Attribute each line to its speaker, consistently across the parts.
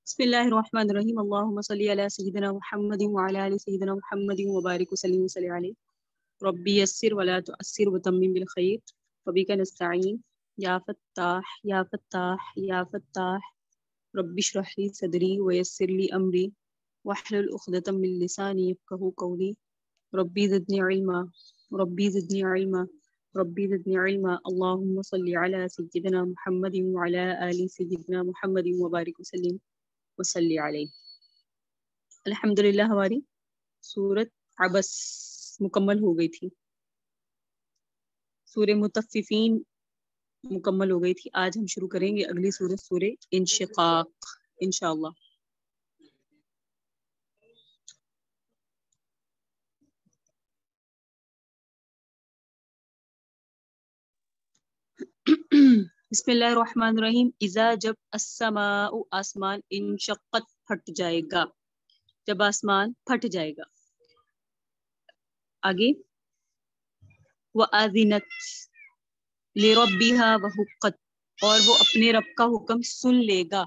Speaker 1: بسم الله الرحمن الرحيم اللهم صل على سيدنا محمد وعلى آل سيدنا محمد وبارك وسلم عليه ربي يسر ولا تؤثر وتمم بالخير وبك نستعين يا فتاح يا فتاح يا فتاح ربي اشرح لي صدري ويسر لي أمري واحلل عقدة من لساني يفقهوا قولي ربي زدني علما ربي زدني علما ربي زدني علما اللهم صل على سيدنا محمد وعلى آل سيدنا محمد وبارك وسلم علیہ۔ الحمدللہ ہماری سورت عبس مکمل ہو گئی تھی، سورہ مطففین مکمل ہو گئی تھی۔ آج ہم شروع کریں گے اگلی سورت، سورہ انشقاق انشاءاللہ۔ بسم اللہ الرحمن الرحیم۔ اذا جب السماء آسمان انشقت پھٹ جائے گا، جب آسمان پھٹ جائے گا۔ آگے وَأَذِنَتْ لِرَبِّهَا وَحُقَّتْ، اور وہ اپنے رب کا حکم سن لے گا۔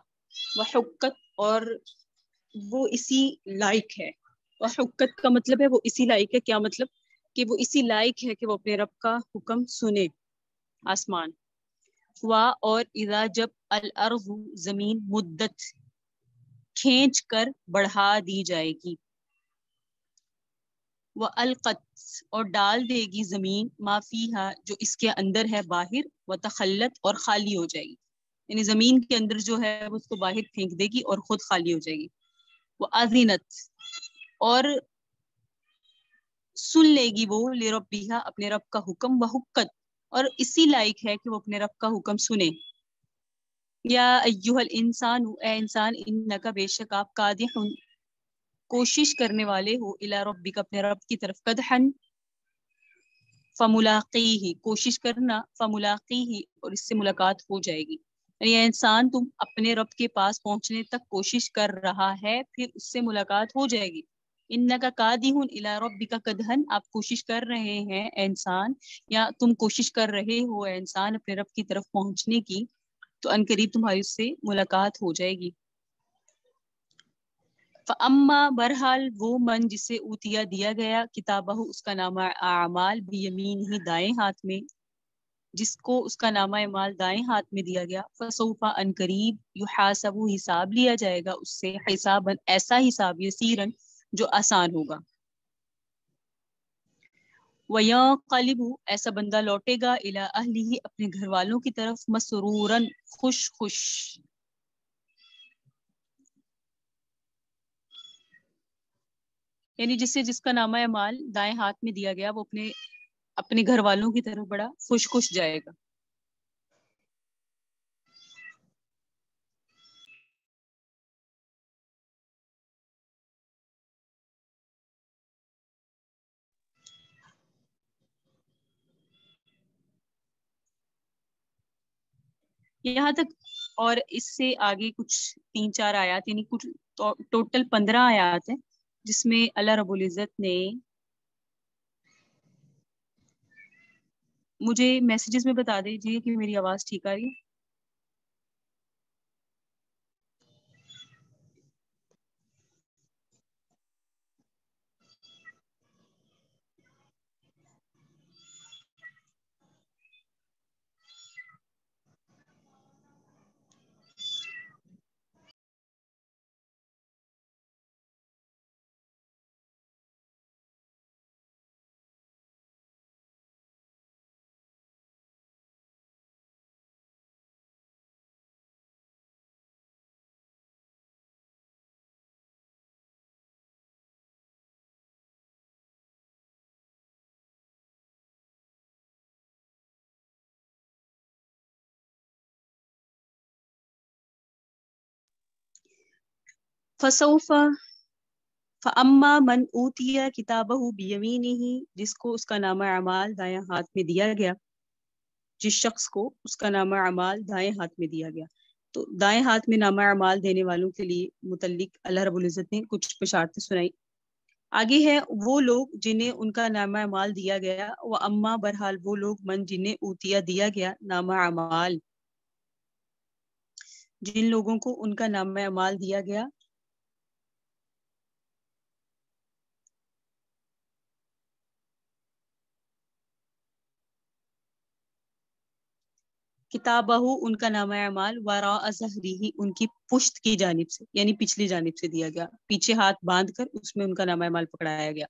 Speaker 1: وحقت، اور وہ اسی لائق ہے۔ وحقت کا مطلب ہے وہ اسی لائق ہے۔ کیا مطلب؟ کہ وہ اسی لائق ہے کہ وہ اپنے رب کا حکم سنے، آسمان۔ اور اذا جب الارض زمین مدت کھینچ کر بڑھا دی جائے گی۔ وَأَلْقَتْ، اور ڈال دے گی زمین ما فیہا، جو اس کے اندر ہے باہر، وَتَخَلَّتْ، اور خالی ہو جائے گی، یعنی زمین کے اندر جو ہے وہ اس کو باہر پھینک دے گی اور خود خالی ہو جائے گی۔ وَأَذِنَتْ، اور سن لے گی وہ لِرَبِّهَا، اپنے رب کا حکم، وَحُقَّتْ، اور اسی لائق ہے کہ وہ اپنے رب کا حکم سنے۔ یا ایہا الانسان، اے انسان، انکا، بے شک آپ، کادح، کوشش کرنے والے ہو، الی ربک، اپنے رب کی طرف، قدحن، فملاقیہ، کوشش کرنا، فملاقیہ، اور اس سے ملاقات ہو جائے گی۔ یعنی اے انسان، تم اپنے رب کے پاس پہنچنے تک کوشش کر رہا ہے، پھر اس سے ملاقات ہو جائے گی۔ انکا کادح الی ربک قدحن، آپ کوشش کر رہے ہیں اے انسان، یا تم کوشش کر رہے ہو اے انسان اپنے رب کی طرف پہنچنے کی، تو عنقریب تمہاری اس سے ملاقات ہو جائے گی۔ فَأَمَّا، بہرحال وہ من جسے اوتیا دیا گیا، کتابہ، اس کا نامہ اعمال، بیمینہ، دائیں ہاتھ میں، جس کو اس کا نامہ اعمال دائیں ہاتھ میں دیا گیا، فسوف، عنقریب، یحاسب، حساب لیا جائے گا اس سے، حساباً، ایسا حساب، یسیراً، جو آسان ہوگا۔ وَيَنقَلِبُ، ایسا بندہ لوٹے گا، الی اہلہ، اپنے گھر والوں کی طرف، مسروراً، خوش خوش۔ یعنی جس کا نامہ اعمال دائیں ہاتھ میں دیا گیا، وہ اپنے گھر والوں کی طرف بڑا خوش خوش جائے گا۔ یہاں تک، اور اس سے آگے کچھ 3-4 آیات، یعنی کچھ ٹوٹل 15 آیات ہیں، جس میں اللہ رب العزت نے مجھے میسیجز میں بتا دیجیے کہ میری آواز ٹھیک آ رہی ہے۔ فسوف، فاما من اوتی کتابہ بیمینہ، جس کو اس کا نامہ اعمال دائیں ہاتھ میں دیا گیا، جس شخص کو اس کا نامہ اعمال دائیں ہاتھ میں دیا گیا۔ تو دائیں ہاتھ میں نامہ اعمال دینے والوں کے لیے متعلق اللہ رب العزت نے کچھ بشارتیں سنائی۔ آگے ہے وہ لوگ جنہیں ان کا نامہ اعمال دیا گیا، وہ اما، بہرحال وہ لوگ من جنہیں اوتیا دیا گیا نامہ اعمال جن لوگوں کو ان کا نامہ اعمال دیا گیا کتابہ، ان کا نامہ اعمال وراء ظہرہ، ان کی پشت کی جانب سے یعنی پچھلی جانب سے دیا گیا، پیچھے ہاتھ باندھ کر اس میں ان کا نامہ اعمال پکڑایا گیا۔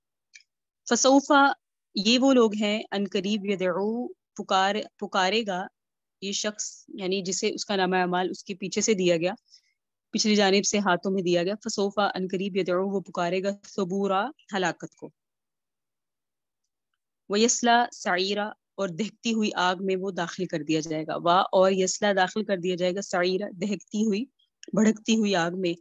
Speaker 1: فسوف، یہ وہ لوگ ہیں ان قریب یدعو، پکارے گا یہ شخص یعنی جسے اس کا نامہ اعمال اس کے پیچھے سے دیا گیا، پچھلی جانب سے ہاتھوں میں دیا گیا، فسوف ان قریب یدعو، وہ پکارے گا ثبورا، ہلاکت کو، ویسلا سعیرا، اور دہکتی ہوئی آگ میں وہ داخل کر دیا جائے گا، وا اور یسلا داخل کر دیا جائے گا سعیرا، دہکتی ہوئی بھڑکتی ہوئی آگ میں،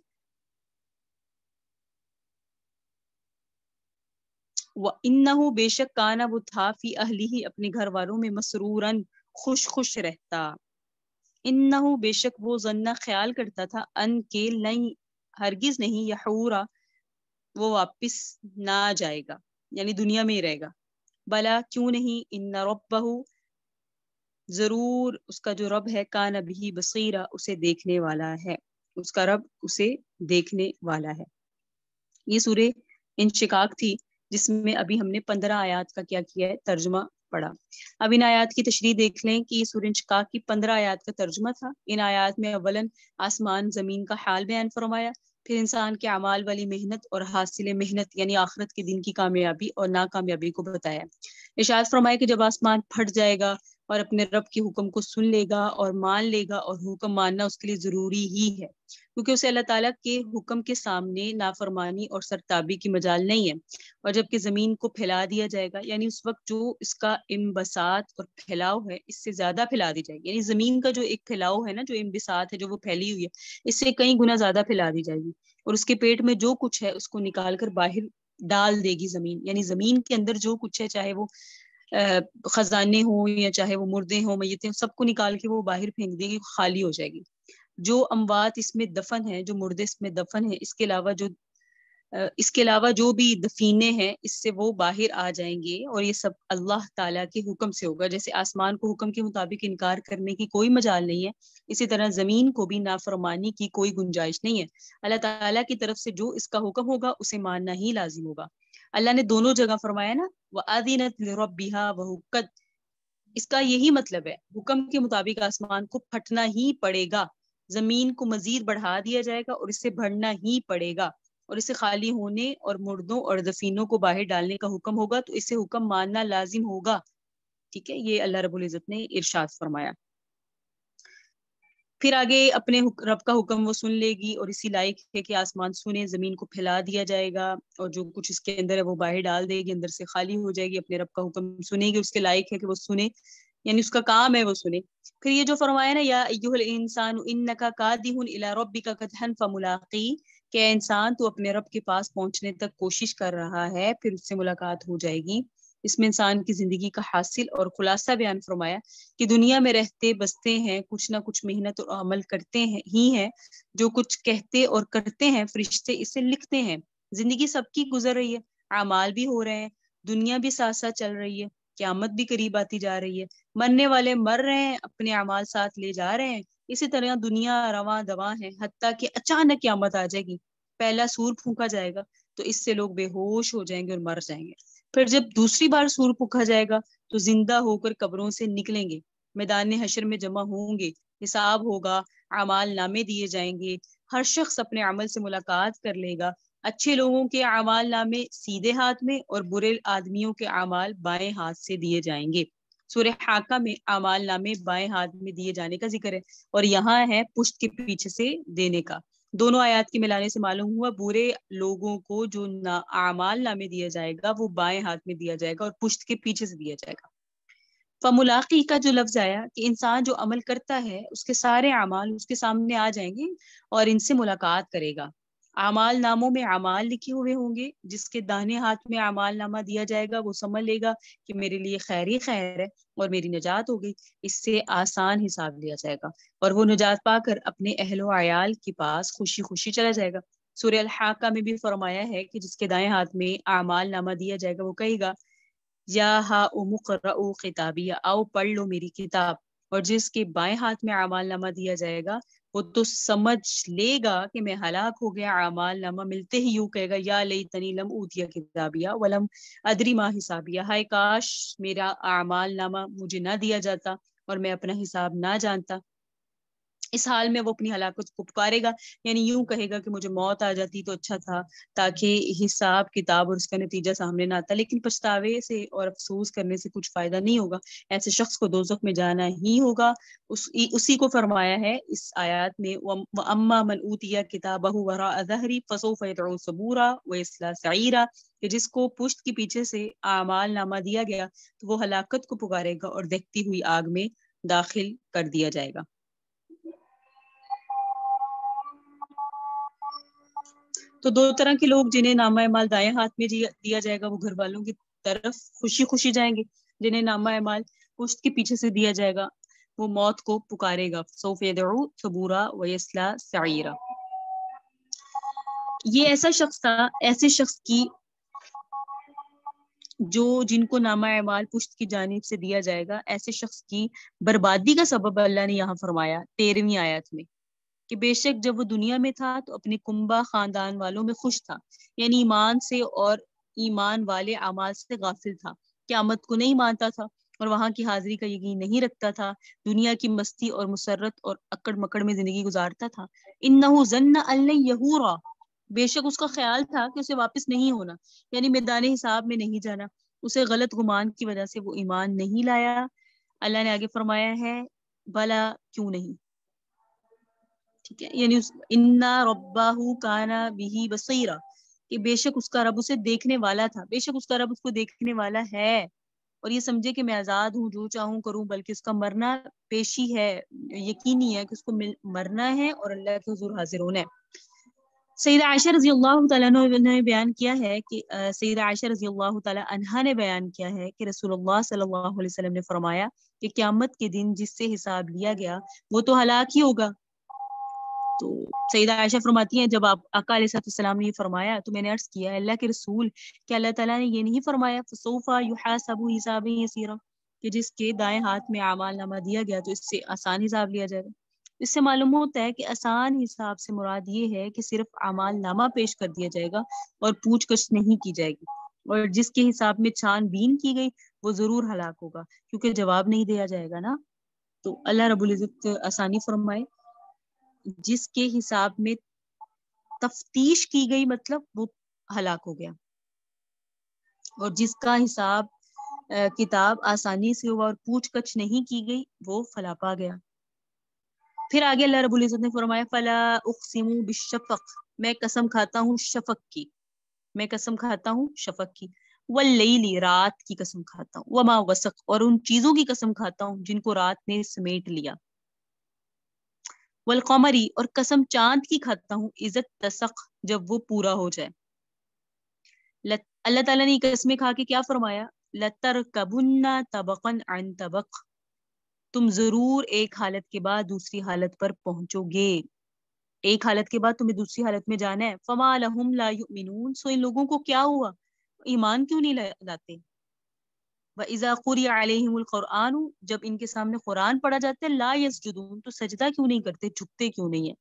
Speaker 1: وَإِنَّهُ بے شک کانا وہ تھا فی اہلہ اپنے گھر والوں میں مسرورن خوش خوش رہتا، انہو بے شک وہ ظنہ خیال کرتا تھا ان کے نہیں ہرگز نہیں یحورا وہ واپس نہ جائے گا یعنی دنیا میں ہی رہے گا، بلا کیوں نہیں، ان ربہ ضرور اس کا جو رب ہے کان بھی بصیرا اسے دیکھنے والا ہے، اس کا رب اسے دیکھنے والا ہے۔ یہ سورہ انشقاق تھی جس میں ابھی ہم نے 15 آیات کا کیا کیا ہے ترجمہ پڑھا۔ اب ان آیات کی تشریح دیکھ لیں کہ یہ سورہ انشقاق کی 15 آیات کا ترجمہ تھا۔ ان آیات میں اولاً آسمان زمین کا حال بیان فرمایا، پھر انسان کے اعمال والی محنت اور حاصل محنت یعنی آخرت کے دن کی کامیابی اور ناکامیابی کو بتایا۔ ارشاد فرمایا کہ جب آسمان پھٹ جائے گا اور اپنے رب کے حکم کو سن لے گا اور مان لے گا، اور حکم ماننا اس کے لیے ضروری ہی ہے کیونکہ اسے اللہ تعالیٰ کے حکم کے سامنے نافرمانی اور سرتابی کی مجال نہیں ہے، اور جب کہ زمین کو پھیلا دیا جائے گا یعنی اس وقت جو اس کا انبساط اور پھیلاؤ ہے اس سے زیادہ پھیلا دی جائے گی، یعنی زمین کا جو ایک پھیلاؤ ہے نا، جو انبساط ہے، جو وہ پھیلی ہوئی ہے، اس سے کئی گنا زیادہ پھیلا دی جائے گی، اور اس کے پیٹ میں جو کچھ ہے اس کو نکال کر باہر ڈال دے گی زمین، یعنی زمین کے اندر جو کچھ ہے، چاہے وہ خزانے ہوں یا چاہے وہ مردے ہوں میتیں ہوں، سب کو نکال کے وہ باہر پھینک دے گی، خالی ہو جائے گی۔ جو اموات اس میں دفن ہے، جو مردے اس میں دفن ہے، اس کے علاوہ جو بھی دفینے ہیں اس سے وہ باہر آ جائیں گے، اور یہ سب اللہ تعالیٰ کے حکم سے ہوگا۔ جیسے آسمان کو حکم کے مطابق انکار کرنے کی کوئی مجال نہیں ہے، اسی طرح زمین کو بھی نافرمانی کی کوئی گنجائش نہیں ہے۔ اللہ تعالیٰ کی طرف سے جو اس کا حکم ہوگا اسے ماننا ہی لازم ہوگا۔ اللہ نے دونوں جگہ فرمایا نا، وَأَذِنَتْ لِرَبِّهَا وَحُقَّتْ، اس کا یہی مطلب ہے، حکم کے مطابق آسمان کو پھٹنا ہی پڑے گا، زمین کو مزید بڑھا دیا جائے گا اور اس سے بڑھنا ہی پڑے گا، اور اسے خالی ہونے اور مردوں اور دفینوں کو باہر ڈالنے کا حکم ہوگا، تو اسے حکم ماننا لازم ہوگا۔ ٹھیک ہے، یہ اللہ رب العزت نے ارشاد فرمایا۔ پھر آگے اپنے رب کا حکم وہ سن لے گی، اور اسی لائق ہے کہ آسمان سنے، زمین کو پھیلا دیا جائے گا، اور جو کچھ اس کے اندر ہے وہ باہر ڈال دے گی، اندر سے خالی ہو جائے گی، اپنے رب کا حکم سنے گی، اس کے لائق ہے کہ وہ سنے، یعنی اس کا کام ہے وہ سنے۔ پھر یہ جو فرمایا نا، یا ایھا الانسان انک کادح الی ربک کدحا فملاقی، کہ انسان تو اپنے رب کے پاس پہنچنے تک کوشش کر رہا ہے، پھر اس سے ملاقات ہو جائے گی۔ اس میں انسان کی زندگی کا حاصل اور خلاصہ بیان فرمایا کہ دنیا میں رہتے بستے ہیں، کچھ نہ کچھ محنت اور عمل کرتے ہیں، جو کچھ کہتے اور کرتے ہیں فرشتے اسے لکھتے ہیں۔ زندگی سب کی گزر رہی ہے، اعمال بھی ہو رہے ہیں، دنیا بھی ساتھ ساتھ چل رہی ہے، قیامت بھی قریب آتی جا رہی ہے، مرنے والے مر رہے ہیں، اپنے اعمال ساتھ لے جا رہے ہیں، اسی طرح دنیا رواں دواں ہے، حتیٰ کہ اچانک قیامت آ جائے گی، پہلا سور پھونکا جائے گا تو اس سے لوگ بے ہوش ہو جائیں گے اور مر جائیں گے، پھر جب دوسری بار سور پھونکا جائے گا تو زندہ ہو کر قبروں سے نکلیں گے، میدان حشر میں جمع ہوں گے، حساب ہوگا، اعمال نامے دیے جائیں گے، ہر شخص اپنے عمل سے ملاقات کر لے گا، اچھے لوگوں کے اعمال نامے سیدھے ہاتھ میں اور برے آدمیوں کے اعمال بائیں ہاتھ سے دیے جائیں گے۔ سورہ حاقہ میں اعمال نامے بائیں ہاتھ میں دیے جانے کا ذکر ہے، اور یہاں ہے پشت کے پیچھے سے دینے کا۔ دونوں آیات کے ملانے سے معلوم ہوا برے لوگوں کو جو اعمال نامے دیا جائے گا وہ بائیں ہاتھ میں دیا جائے گا اور پشت کے پیچھے سے دیا جائے گا۔ فملاقی کا جو لفظ آیا کہ انسان جو عمل کرتا ہے اس کے سارے اعمال اس کے سامنے آ جائیں گے اور ان سے ملاقات کرے گا۔ اعمال ناموں میں اعمال لکھے ہوئے ہوں گے، جس کے داہنے ہاتھ میں اعمال نامہ دیا جائے گا وہ سمجھ لے گا کہ میرے لیے خیر ہی خیر ہے اور میری نجات ہو گئی، اس سے آسان حساب لیا جائے گا، اور وہ نجات پا کر اپنے اہل و عیال کے پاس خوشی خوشی چلا جائے گا۔ سورہ الحاقہ میں بھی فرمایا ہے کہ جس کے دائیں ہاتھ میں اعمال نامہ دیا جائے گا وہ کہے گا یا ہا اقرؤ کتابی، آؤ پڑھ لو میری کتاب، اور جس کے بائیں ہاتھ میں اعمال نامہ دیا جائے گا وہ تو سمجھ لے گا کہ میں ہلاک ہو گیا، اعمال نامہ ملتے ہی یوں کہے گا یا لیتنی لم اوتیا کتابیا ولم ادری ما حسابیا، ہائے کاش میرا اعمال نامہ مجھے نہ دیا جاتا اور میں اپنا حساب نہ جانتا۔ اس حال میں وہ اپنی ہلاکت کو پکارے گا، یعنی یوں کہے گا کہ مجھے موت آ جاتی تو اچھا تھا، تاکہ حساب کتاب اور اس کا نتیجہ سامنے نہ آتا، لیکن پچھتاوے سے اور افسوس کرنے سے کچھ فائدہ نہیں ہوگا، ایسے شخص کو دوزخ میں جانا ہی ہوگا۔ اسی کو فرمایا ہے اس آیات میں، وَأَمَّا مَنْ أُوتِيَ كِتَابَهُ وَرَاءَ ظَهْرِهِ فَسَوْفَ يَدْعُو ثُبُورًا وَيَصْلَىٰ سَعِيرًا، کہ جس کو پشت کی پیچھے سے اعمال نامہ دیا گیا تو وہ ہلاکت کو پکارے گا اور دہتی ہوئی آگ میں داخل کر دیا جائے گا۔ تو دو طرح کے لوگ، جنہیں نامہ اعمال دائیں ہاتھ میں دیا جائے گا وہ گھر والوں کی طرف خوشی خوشی جائیں گے، جنہیں نامہ اعمال پشت کے پیچھے سے دیا جائے گا وہ موت کو پکارے گا، سوف یدعو ثبورا ویصلی سعیرا۔ یہ ایسا شخص تھا، ایسے شخص کی جن کو نامہ اعمال پشت کی جانب سے دیا جائے گا، ایسے شخص کی بربادی کا سبب اللہ نے یہاں فرمایا 13ویں آیت میں کہ بے شک جب وہ دنیا میں تھا تو اپنے کنبہ خاندان والوں میں خوش تھا، یعنی ایمان سے اور ایمان والے اعمال سے غافل تھا، قیامت کو نہیں مانتا تھا اور وہاں کی حاضری کا یقین نہیں رکھتا تھا، دنیا کی مستی اور مسرت اور اکڑ مکڑ میں زندگی گزارتا تھا۔ انہ ظن ان لن یحورا، بے شک اس کا خیال تھا کہ اسے واپس نہیں ہونا، یعنی میدان حساب میں نہیں جانا، اسے غلط گمان کی وجہ سے وہ ایمان نہیں لایا۔ اللہ نے آگے فرمایا ہے بلا، کیوں نہیں، ٹھیک ہے، یعنی انا ربہ کان بہ بصیرا، کہ بے شک اس کا رب اسے دیکھنے والا تھا، بے شک اس کا رب اس کو دیکھنے والا ہے، اور یہ سمجھے کہ میں آزاد ہوں، جو چاہوں کروں، بلکہ اس کا مرنا پیشی ہے، یقینی ہے کہ اس کو مرنا ہے اور اللہ کے حضور حاضر ہونا ہے۔ سیدہ عائشہ رضی اللہ تعالیٰ عنہ نے بیان کیا ہے کہ سیدہ عائشہ رضی اللہ تعالیٰ عنہا نے بیان کیا ہے کہ رسول اللہ صلی اللہ علیہ وسلم نے فرمایا کہ قیامت کے دن جس سے حساب لیا گیا وہ تو ہلاک ہی ہوگا۔ تو سیدہ عائشہ فرماتی ہیں جب آقا علیہ السلام نے یہ فرمایا تو میں نے عرض کیا اللہ کے رسول، کہ اللہ تعالیٰ نے یہ نہیں فرمایا فسوف یحاسب حسابا یسیرا، کہ جس کے دائیں ہاتھ میں اعمال نامہ دیا گیا تو اس سے آسان حساب لیا جائے گا؟ اس سے معلوم ہوتا ہے کہ آسان حساب سے مراد یہ ہے کہ صرف اعمال نامہ پیش کر دیا جائے گا اور پوچھ گچھ نہیں کی جائے گی، اور جس کے حساب میں چھان بین کی گئی وہ ضرور ہلاک ہوگا کیونکہ جواب نہیں دیا جائے گا نا۔ تو اللہ رب العزت آسانی فرمائے، جس کے حساب میں تفتیش کی گئی مطلب وہ ہلاک ہو گیا، اور جس کا حساب کتاب آسانی سے ہوا اور پوچھ گچھ نہیں کی گئی وہ فلاح پا گیا۔ پھر آگے اللہ رب العزت نے فرمایا فلا اقسم بالشفق، میں قسم کھاتا ہوں شفق کی، میں قسم کھاتا ہوں شفق کی، واللیل، رات کی قسم کھاتا ہوں، وما وسق، اور ان چیزوں کی قسم کھاتا ہوں جن کو رات نے سمیٹ لیا، والقمری، اور قسم چاند کی کھاتا ہوں اذا اتسق، جب وہ پورا ہو جائے۔ اللہ تعالیٰ نے قسمیں کھا کے کیا فرمایا لترکبن طبقا عن طبق، تم ضرور ایک حالت کے بعد دوسری حالت پر پہنچو گے، ایک حالت کے بعد تمہیں دوسری حالت میں جانا ہے۔ فما لہم لا یؤمنون، سو ان لوگوں کو کیا ہوا، ایمان کیوں نہیں لاتے؟ وَإِذَا قُرِئَ عَلَيْهِمُ الْقُرْآنُ، جب ان کے سامنے قرآن پڑھا جاتا ہے لا یسجدون، تو سجدہ کیوں نہیں کرتے، جھکتے کیوں نہیں ہیں؟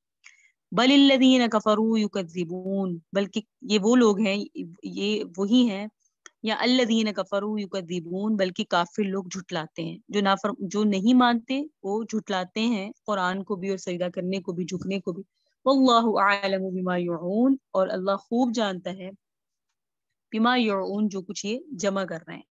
Speaker 1: بل الذین کفروا یکذبون، بلکہ یہ وہ لوگ ہیں، یہ وہی ہیں، یا الذین کفروا یکذبون، بلکہ کافر لوگ جھٹلاتے ہیں، جو نہیں مانتے وہ جھٹلاتے ہیں قرآن کو بھی اور سجدہ کرنے کو بھی، جھکنے کو بھی۔ واللہ اعلم بما یوعون، اور اللہ خوب جانتا ہے بما یوعون، جو کچھ یہ جمع کر رہے ہیں۔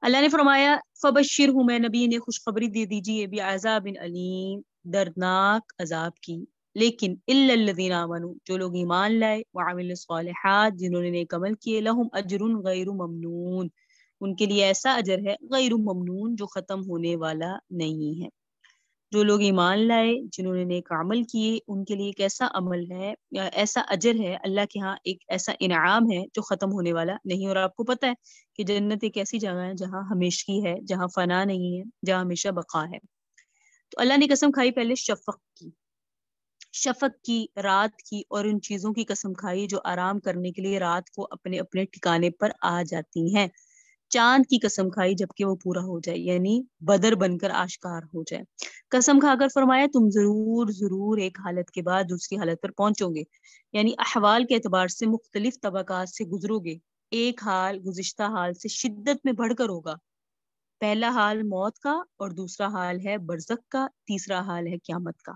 Speaker 1: اللہ نے فرمایا فبشرہ، میں نبی نے خوشخبری دے دیجیے بعذاب علیم، دردناک عذاب کی، لیکن الا الذین آمنوا، جو لوگ ایمان لائے، وعملوا الصالحات، جنہوں نے نیک عمل کیے، لہم اجر غیر ممنون، ان کے لیے ایسا اجر ہے غیر ممنون جو ختم ہونے والا نہیں ہے۔ جو لوگ ایمان لائے، جنہوں نے نیک عمل کیے، ان کے لیے ایک ایسا عمل ہے یا ایسا اجر ہے اللہ کے ہاں، ایک ایسا انعام ہے جو ختم ہونے والا نہیں۔ اور آپ کو پتہ ہے کہ جنت ایک ایسی جگہ ہے جہاں ہمیشگی ہے، جہاں فنا نہیں ہے، جہاں ہمیشہ بقا ہے۔ تو اللہ نے قسم کھائی پہلے شفق کی، رات کی، اور ان چیزوں کی قسم کھائی جو آرام کرنے کے لیے رات کو اپنے اپنے ٹھکانے پر آ جاتی ہیں۔ چاند کی قسم کھائی جبکہ وہ پورا ہو جائے، یعنی بدر بن کر آشکار ہو جائے۔ قسم کھا کر فرمایا تم ضرور ضرور ایک حالت کے بعد دوسری حالت پر پہنچو گے، یعنی احوال کے اعتبار سے مختلف طبقات سے گزرو گے۔ ایک حال گزشتہ حال سے شدت میں بڑھ کر ہوگا۔ پہلا حال موت کا اور دوسرا حال ہے برزخ کا، تیسرا حال ہے قیامت کا۔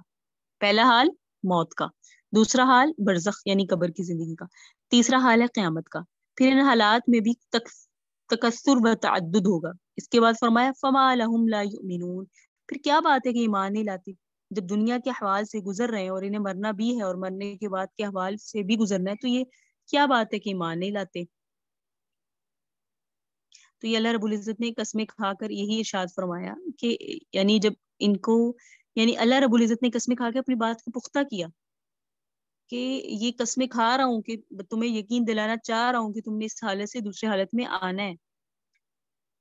Speaker 1: پہلا حال موت کا، دوسرا حال برزخ یعنی قبر کی زندگی کا، تیسرا حال ہے قیامت کا۔ پھر ان حالات میں بھی تکثر و تعدد ہوگا۔ اس کے بعد فرمایا فما لهم لا یؤمنون، پھر کیا بات ہے کہ ایمان نہیں لاتے؟ جب دنیا کے احوال سے گزر رہے ہیں اور انہیں مرنا بھی ہے اور مرنے کے بعد کے احوال سے بھی گزرنا ہے، تو یہ کیا بات ہے کہ ایمان نہیں لاتے؟ تو یہ اللہ رب العزت نے قسمیں کھا کر یہی ارشاد فرمایا کہ یعنی جب ان کو یعنی اللہ رب العزت نے قسمیں کھا کے اپنی بات کو پختہ کیا کہ یہ قسمیں کھا رہا ہوں کہ تمہیں یقین دلانا چاہ رہا ہوں کہ تم نے اس حالت سے دوسری حالت میں آنا ہے۔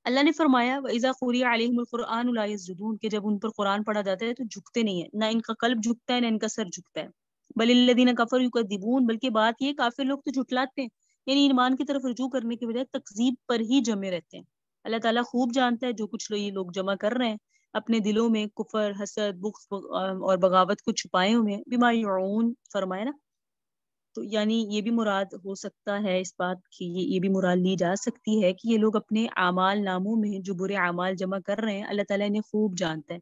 Speaker 1: اللہ نے فرمایا وَإِذَا قُرِئَ عَلَيْهِمُ الْقُرْآنُ لَا يَسْجُدُونَ کہ جب ان پر قرآن پڑھا جاتا ہے تو جھکتے نہیں ہیں، نہ ان کا قلب جھکتا ہے نہ ان کا سر جھکتا ہے۔ بل الذین کفروا یکذبون، بلکہ بات یہ کافر لوگ تو جھٹلاتے ہیں، یعنی ایمان کی طرف رجوع کرنے کے بجائے تکذیب پر ہی جمے رہتے ہیں۔ اللہ تعالیٰ خوب جانتا ہے جو کچھ یہ لوگ جمع کر رہے ہیں اپنے دلوں میں کفر، حسد، بغض اور بغاوت کو چھپائے ہوئے ہیں، بما یعون فرمایا نا، تو یعنی یہ بھی مراد ہو سکتا ہے اس بات کی، یہ بھی مراد لی جا سکتی ہے کہ یہ لوگ اپنے اعمال ناموں میں جو برے اعمال جمع کر رہے ہیں اللہ تعالیٰ انہیں خوب جانتا ہے،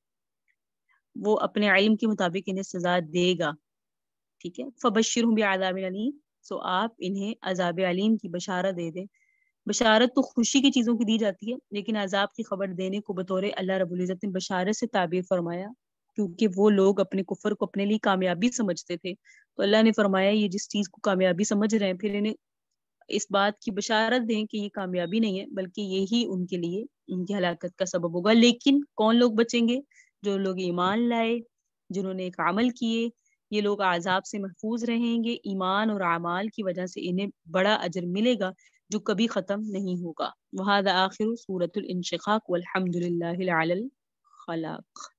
Speaker 1: وہ اپنے علم کے مطابق انہیں سزا دے گا۔ ٹھیک ہے، فبشرہم بعذاب علیم، سو آپ انہیں عذاب علیم کی بشارت دے دیں۔ بشارت تو خوشی کی چیزوں کی دی جاتی ہے، لیکن عذاب کی خبر دینے کو بطور اللہ رب العزت نے بشارت سے تعبیر فرمایا، کیونکہ وہ لوگ اپنے کفر کو اپنے لیے کامیابی سمجھتے تھے، تو اللہ نے فرمایا یہ جس چیز کو کامیابی سمجھ رہے ہیں پھر انہیں اس بات کی بشارت دیں کہ یہ کامیابی نہیں ہے بلکہ یہی ان کے لیے ان کی ہلاکت کا سبب ہوگا۔ لیکن کون لوگ بچیں گے؟ جو لوگ ایمان لائے، جنہوں نے ایک عمل کیے، یہ لوگ عذاب سے محفوظ رہیں گے، ایمان اور اعمال کی وجہ سے انہیں بڑا اجر ملے گا جو کبھی ختم نہیں ہوگا۔ وَهَذَا آخِرُ سورة الانشقاق والحمد للہ علی الخلاق۔